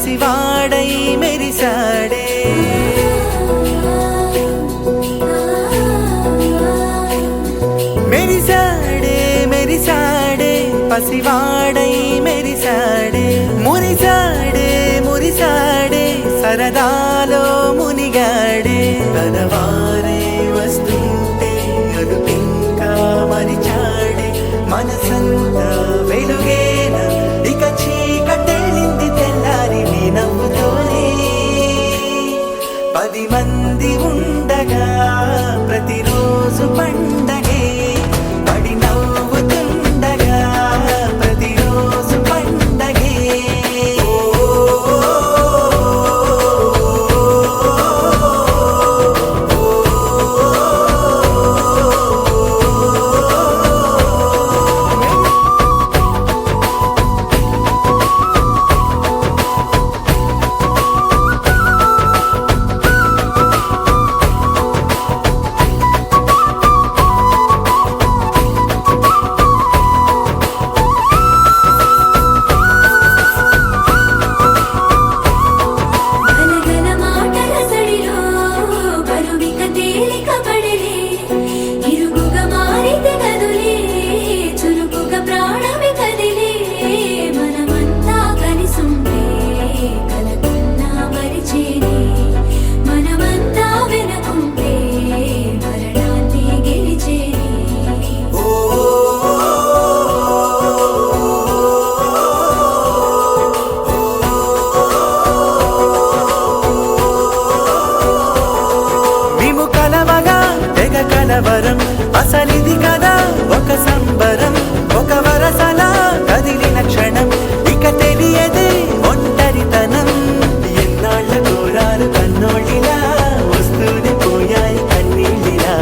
పసివాడై మెరిసాడే మెరిసాడే మెరిసాడే పసివాడై మెరిసాడే మురిసాడే మురిసాడే సరదాలో మునిగాడే తనవారే వస్తుంటే అరుపింకా మరిచాడే మనసంతా వెలుగేన ఇక చీకటెళ్ళింది తెల్లారి నీ నవ్వుతోనే 10 మంది ఉండగా ప్రతిరోజు పండగే పడి నవ్వుతుండగా ప్రతిరోజు పండగే కలవరం అసలిది కదా ఒక సంబరం ఒక వరసలా కదిలిన క్షణం ఇక తెలియదే ఒంటరితనం ఎన్నాళ్ళ కోరాలు కన్నోళ్ళిలా వస్తూనే పోయాయి కన్నీళ్ళిలా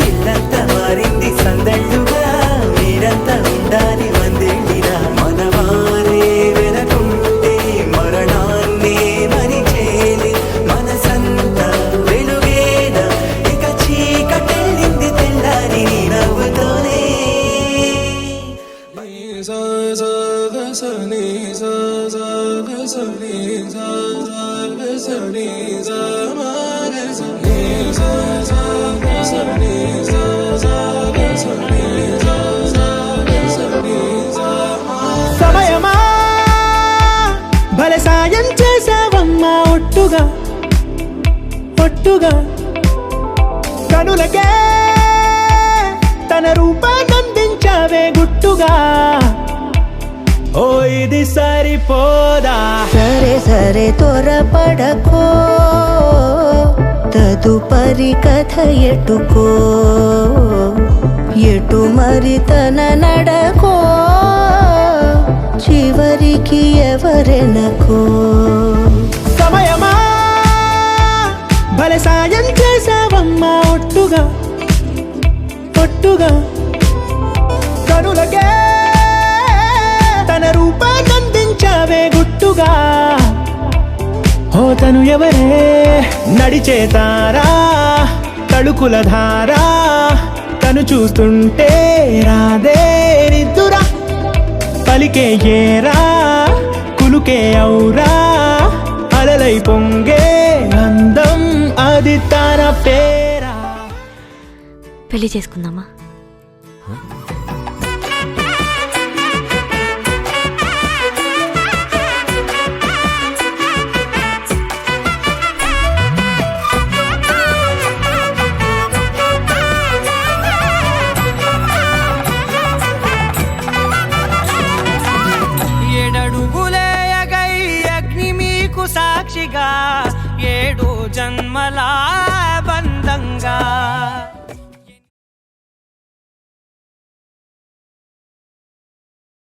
ఇల్లంతా మారింది సందళ్ళుగా మీరంతా ఉండాలి వందేళ్ళిలా మనవారే వెనకుంటే మరణాన్నే మరిచేలే మనసంతా వెలుగేన ఇక చీకటెళ్ళింది తెల్లారి నీ నవ్వుతోనే సమయమా భలే సాయం చేసావమ్మా ఒట్టుగా ఒట్టుగా కనులకే తన రూపాన్నందించావే గుట్టుగా ఓ ఇది సరిపోదా సరే సరే త్వరపడకో తదుపరి కథ ఎటుకో ఎటు మరి తన నడకో చివరికి ఎవరెనకో సమయమా భలే సాయం చేసావమ్మా ఒట్టుగా ఒట్టుగా కనులకే తన రూపాన్నందించావే గుట్టుగా ఓ తను ఎవరే నడిచే తారా తళుకుల ధారా తను చూస్తుంటే రాదే నిద్దురా పలికే ఏరా కులుకే ఔరా అలలై పొంగే అందం అది తన పేరా పెళ్లి చేసుకుందామా? ఏడడుగులేయగై అగ్ని మీకు సాక్షిగా 7 జన్మల బంధంగా